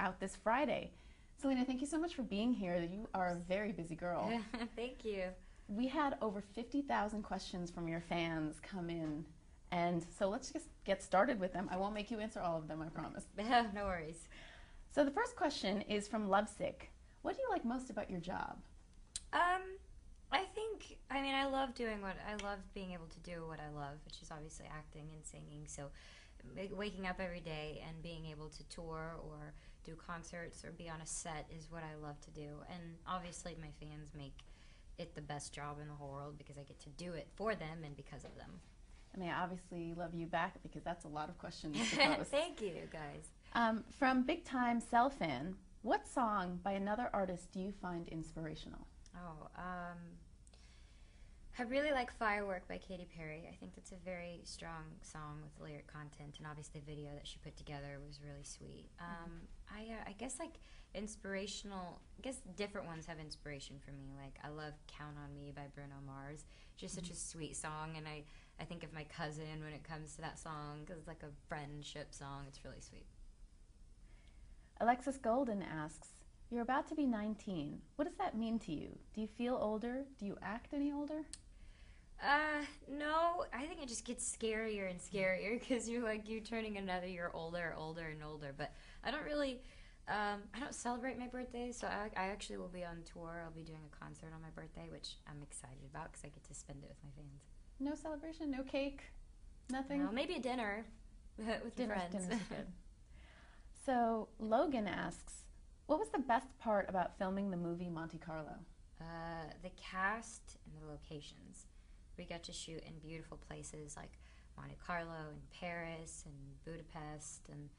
out this Friday. Selena, thank you so much for being here. You are a very busy girl. Thank you. We had over 50,000 questions from your fans come in, and so let's just get started with them. I won't make you answer all of them, I promise. No worries. So the first question is from Lovesick. What do you like most about your job? I love I love being able to do what I love, which is obviously acting and singing. So waking up every day and being able to tour or do concerts or be on a set is what I love to do. And obviously my fans make it the best job in the whole world because I get to do it for them and because of them. And they obviously love you back because that's a lot of questions to post. Thank you, guys. From Big Time Cell Fan, what song by another artist do you find inspirational? I really like Firework by Katy Perry. I think that's a very strong song with lyric content, and obviously the video that she put together was really sweet. I guess like inspirational, I guess different ones have inspiration for me. Like I love Count on Me by Bruno Mars. Just such a sweet song, and I think of my cousin when it comes to that song because it's like a friendship song. It's really sweet. Alexis Golden asks, you're about to be 19. What does that mean to you? Do you feel older? Do you act any older? No, I think it just gets scarier and scarier because you're turning another year older and older. But I don't really, I don't celebrate my birthday, so I actually will be on tour. I'll be doing a concert on my birthday, which I'm excited about because I get to spend it with my fans. No celebration, no cake, nothing? No, maybe a dinner with your friends. Dinner's good. So Logan asks, what was the best part about filming the movie Monte Carlo? The cast and the locations. We got to shoot in beautiful places like Monte Carlo and Paris and Budapest, and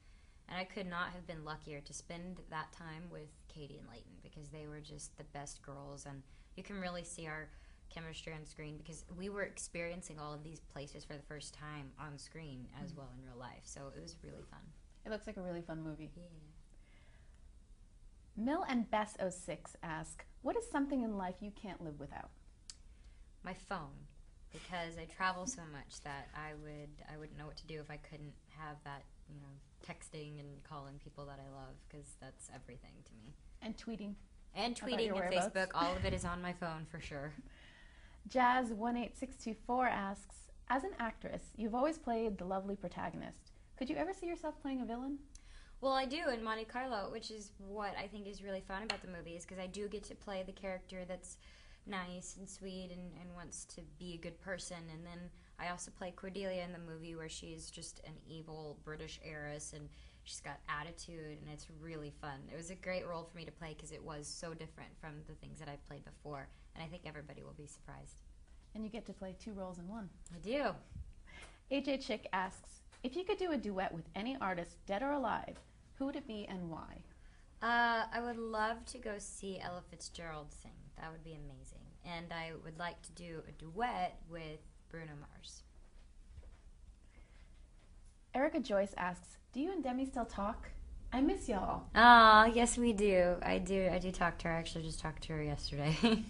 I could not have been luckier to spend that time with Katie and Leighton because they were just the best girls, and you can really see our chemistry on screen because we were experiencing all of these places for the first time on screen as well in real life, so it was really fun. It looks like a really fun movie. Yeah. Mill and Bess06 ask, what is something in life you can't live without? My phone, because I travel so much that I wouldn't know what to do if I couldn't have that, texting and calling people that I love, because that's everything to me. And tweeting. And tweeting and Facebook, all of it is on my phone for sure. Jazz18624 asks, as an actress, you've always played the lovely protagonist. Could you ever see yourself playing a villain? Well, I do in Monte Carlo, which is what I think is really fun about the movie, is because I do get to play the character that's nice and sweet and wants to be a good person. And then I also play Cordelia in the movie where she's just an evil British heiress and she's got attitude, and it's really fun. It was a great role for me to play because it was so different from the things that I've played before, and I think everybody will be surprised. And you get to play 2 roles in 1. I do. AJ Chick asks, if you could do a duet with any artist, dead or alive, who would it be and why? I would love to go see Ella Fitzgerald sing. That would be amazing. And I would like to do a duet with Bruno Mars. Erica Joyce asks, do you and Demi still talk? I miss y'all. Oh, yes we do. I do talk to her. I actually just talked to her yesterday.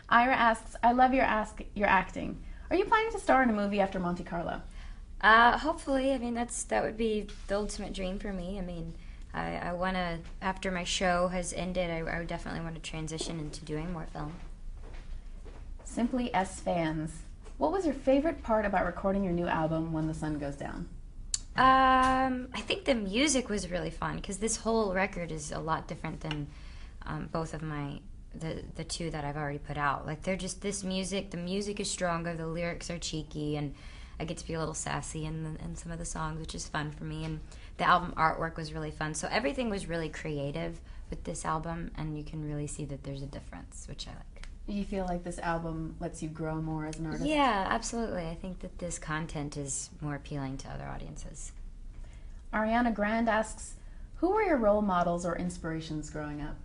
Ira asks, I love your acting. Are you planning to star in a movie after Monte Carlo? Hopefully. I mean, that would be the ultimate dream for me. I mean, I want to, after my show has ended, I would definitely want to transition into doing more film. Simply S Fans, what was your favorite part about recording your new album, When the Sun Goes Down? I think the music was really fun because this whole record is a lot different than both of the 2 that I've already put out. Like they're just the music is stronger, the lyrics are cheeky, and I get to be a little sassy in some of the songs, which is fun for me. And the album artwork was really fun. So everything was really creative with this album, and you can really see that there's a difference, which I like. You feel like this album lets you grow more as an artist? Yeah, absolutely. I think that this content is more appealing to other audiences. Ariana Grand asks, who were your role models or inspirations growing up?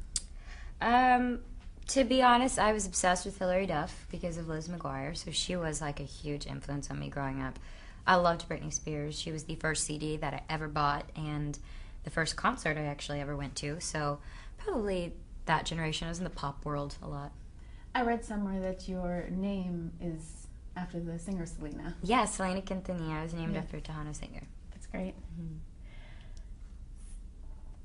To be honest, I was obsessed with Hilary Duff because of Liz McGuire, so she was like a huge influence on me growing up. I loved Britney Spears. She was the first CD that I ever bought and the first concert I actually ever went to, so probably that generation. I was in the pop world a lot. I read somewhere that your name is after the singer Selena. Yeah, Selena Quintanilla. I was named after Tejano singer. That's great.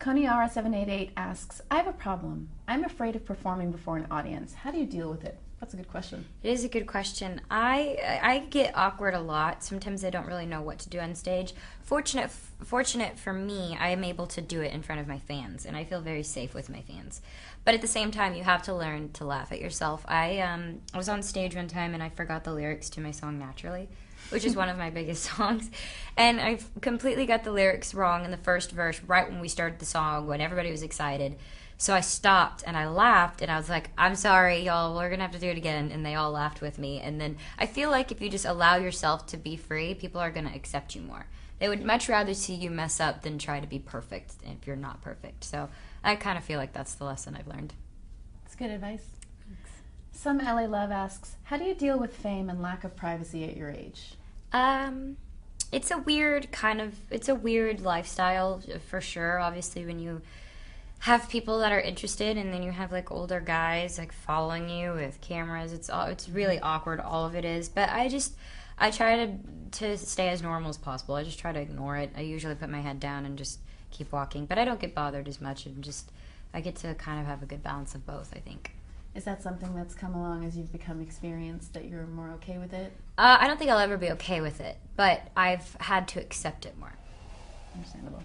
Koniara788 asks, I have a problem. I'm afraid of performing before an audience. How do you deal with it? That's a good question. It is a good question. I get awkward a lot. Sometimes I don't really know what to do on stage. Fortunate for me, I am able to do it in front of my fans, and I feel very safe with my fans. But at the same time, you have to learn to laugh at yourself. I was on stage one time and I forgot the lyrics to my song Naturally, which is one of my biggest songs. And I completely got the lyrics wrong in the first verse right when we started the song, when everybody was excited. So I stopped and I laughed and I was like, I'm sorry, y'all, we're going to have to do it again. And they all laughed with me. And then I feel like if you just allow yourself to be free, people are going to accept you more. They would much rather see you mess up than try to be perfect if you're not perfect. So I kind of feel like that's the lesson I've learned. That's good advice. Thanks. Some LA Love asks, how do you deal with fame and lack of privacy at your age? It's a weird lifestyle for sure. Obviously, when you have people that are interested and then you have like older guys like following you with cameras, it's really awkward. All of it is, but I try to stay as normal as possible. I just try to ignore it. I usually put my head down and just keep walking, but I don't get bothered as much, and I get to kind of have a good balance of both, I think. Is that something that's come along as you've become experienced, that you're more okay with it? I don't think I'll ever be okay with it, but I've had to accept it more. Understandable.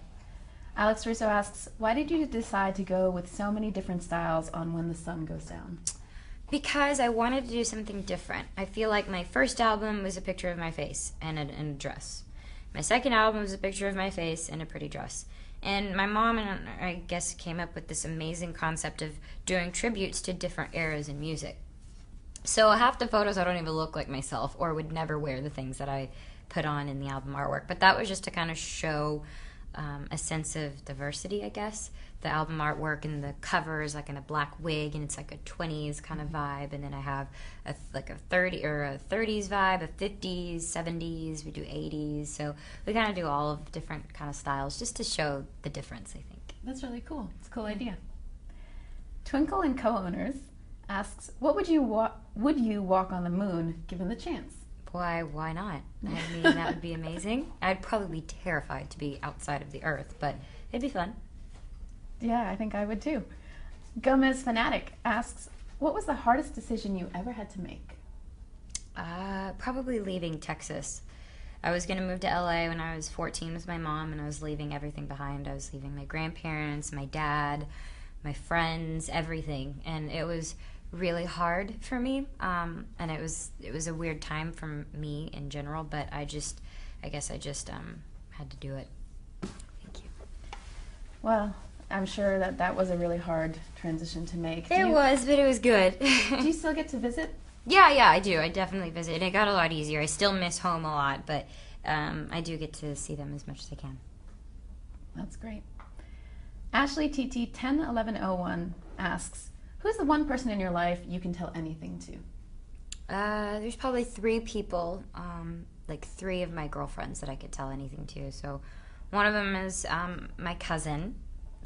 Alex Russo asks, why did you decide to go with so many different styles on When the Sun Goes Down? Because I wanted to do something different. I feel like my first album was a picture of my face and a dress. My second album was a picture of my face and a pretty dress. And my mom and I guess came up with this amazing concept of doing tributes to different eras in music. So half the photos I don't even look like myself or would never wear the things that I put on in the album artwork. But that was just to kind of show a sense of diversity, I guess. The album artwork and the cover is like in a black wig and it's like a 20s kind of vibe. And then I have a 30s vibe, a 50s, 70s, we do 80s. So we kind of do all of different kind of styles just to show the difference, I think. That's really cool. It's a cool idea. Twinkle and Co-Owners asks, what would you walk on the moon given the chance? Why not? I mean, that would be amazing. I'd probably be terrified to be outside of the Earth, but it'd be fun. Yeah, I think I would too. Gomez Fanatic asks, what was the hardest decision you ever had to make? Probably leaving Texas. I was going to move to LA when I was 14 with my mom, and I was leaving everything behind. I was leaving my grandparents, my dad, my friends, everything. And it was really hard for me. And it was a weird time for me in general, but I guess I just had to do it. Thank you. Well, I'm sure that was a really hard transition to make. It was, but it was good. Do you still get to visit? Yeah, I do. I definitely visit. And it got a lot easier. I still miss home a lot, but I do get to see them as much as I can. That's great. Ashley TT 101101 asks, who's the one person in your life you can tell anything to? There's probably 3 people, like 3 of my girlfriends that I could tell anything to. So one of them is my cousin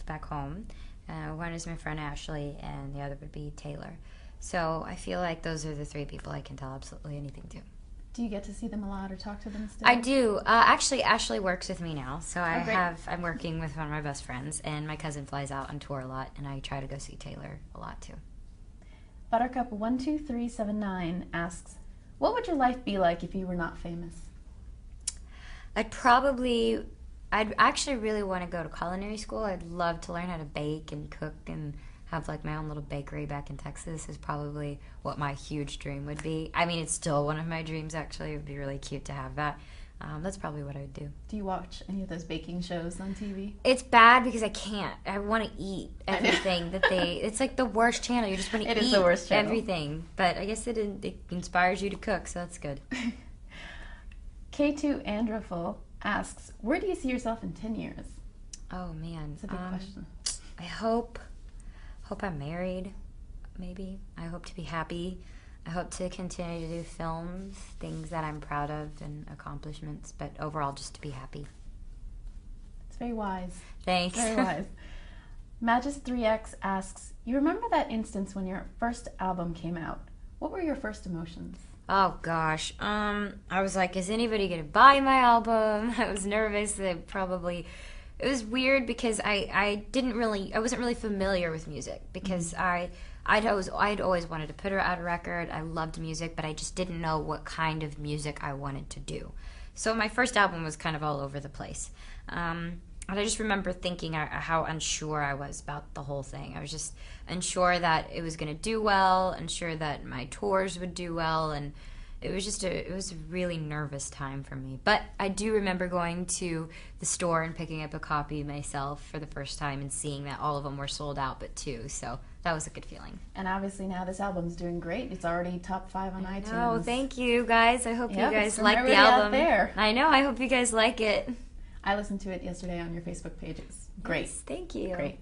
back home. One is my friend Ashley, and the other would be Taylor. So I feel like those are the 3 people I can tell absolutely anything to. Do you get to see them a lot or talk to them still? I do. Actually, Ashley works with me now, so great. I'm working with one of my best friends, and my cousin flies out on tour a lot, and I try to go see Taylor a lot too. Buttercup 12379 asks, what would your life be like if you were not famous? I'd actually really want to go to culinary school. I'd love to learn how to bake and cook and have like my own little bakery back in Texas is probably what my huge dream would be. I mean, it's still one of my dreams, actually. It would be really cute to have that. That's probably what I would do. Do you watch any of those baking shows on TV? It's bad because I can't. I want to eat everything that they... It's like the worst channel. You just want to eat is the worst channel. Everything. But I guess it inspires you to cook, so that's good. K2 Andraful asks, where do you see yourself in 10 years? Oh, man. It's a big question. I hope I'm married, maybe. I hope to be happy. I hope to continue to do films, things that I'm proud of and accomplishments, but overall just to be happy. It's very wise. Thanks. Very wise. Magis3X asks, you remember that instance when your first album came out? What were your first emotions? Oh gosh, I was like, is anybody gonna buy my album? I was nervous. They probably It was weird because I wasn't really familiar with music because I'd always wanted to put out a record. I loved music, but I just didn't know what kind of music I wanted to do. So my first album was kind of all over the place. And I just remember thinking how unsure I was about the whole thing. I was just unsure that it was going to do well, unsure that my tours would do well, and it was a really nervous time for me. But I do remember going to the store and picking up a copy myself for the first time and seeing that all of them were sold out but two. So that was a good feeling. And obviously now this album's doing great. It's already top 5 on iTunes. Oh, thank you guys. I hope you guys from like the everybody album. out there. I know. I hope you guys like it. I listened to it yesterday on your Facebook page. It's great. Yes, thank you. Great.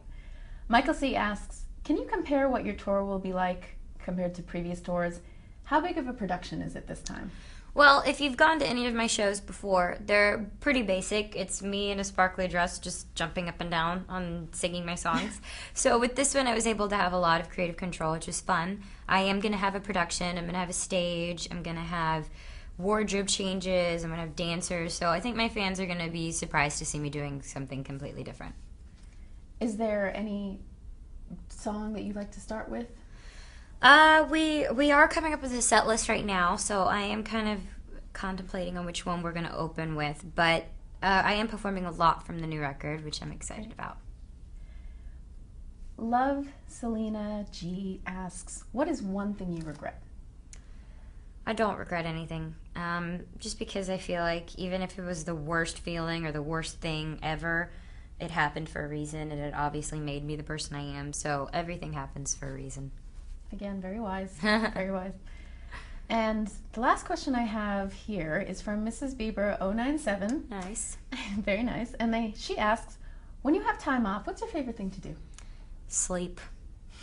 Michael C. asks, can you compare what your tour will be like compared to previous tours? How big of a production is it this time? Well, if you've gone to any of my shows before, they're pretty basic. It's me in a sparkly dress just jumping up and down on singing my songs. So with this one, I was able to have a lot of creative control, which was fun. I am going to have a production. I'm going to have a stage. I'm going to have wardrobe changes. I'm going to have dancers. So I think my fans are going to be surprised to see me doing something completely different. Is there any song that you'd like to start with? We are coming up with a set list right now, so I am kind of contemplating on which one we're going to open with, but I am performing a lot from the new record, which I'm excited about. Love Selena G asks, what is one thing you regret? I don't regret anything, just because I feel like even if it was the worst feeling or the worst thing ever, it happened for a reason, and it obviously made me the person I am, so everything happens for a reason. Again, very wise. Very wise. And the last question I have here is from Mrs. Bieber 097. Nice. Very nice. And she asks, when you have time off, what's your favorite thing to do? Sleep.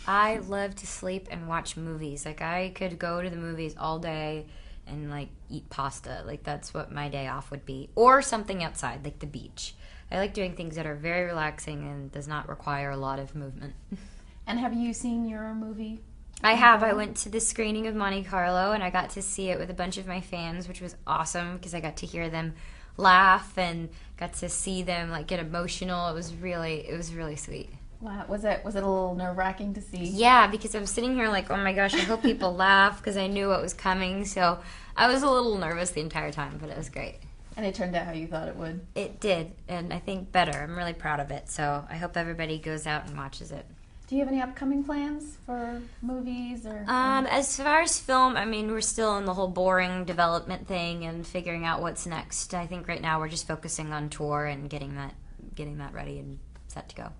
I love to sleep and watch movies. Like, I could go to the movies all day and, like, eat pasta. Like, that's what my day off would be. Or something outside, like the beach. I like doing things that are very relaxing and does not require a lot of movement. And have you seen your movie? I have. I went to the screening of Monte Carlo, and I got to see it with a bunch of my fans, which was awesome because I got to hear them laugh and got to see them like get emotional. It was really sweet. Wow. Was it a little nerve-wracking to see? Yeah, because I was sitting here like, oh my gosh, I hope people laugh because I knew what was coming. So I was a little nervous the entire time, but it was great. And it turned out how you thought it would. It did, and I think better. I'm really proud of it. So I hope everybody goes out and watches it. Do you have any upcoming plans for movies or? As far as film, I mean, we're still in the whole boring development thing and figuring out what's next. I think right now we're just focusing on tour and getting that ready and set to go.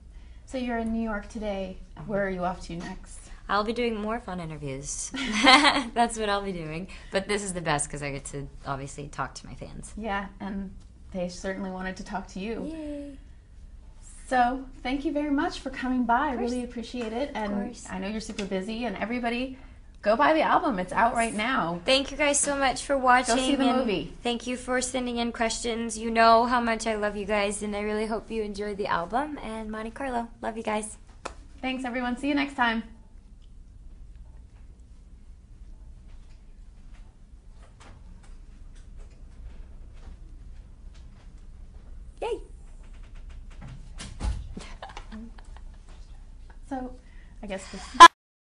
So you're in New York today. Where are you off to next? I'll be doing more fun interviews. That's what I'll be doing. But this is the best because I get to obviously talk to my fans. Yeah, and they certainly wanted to talk to you. Yay. So thank you very much for coming by. I really appreciate it. And I know you're super busy. And everybody, go buy the album. It's out right now. Thank you guys so much for watching. Go see the movie. Thank you for sending in questions. You know how much I love you guys, and I really hope you enjoyed the album and Monte Carlo. Love you guys. Thanks, everyone. See you next time. Yay. So, I guess this...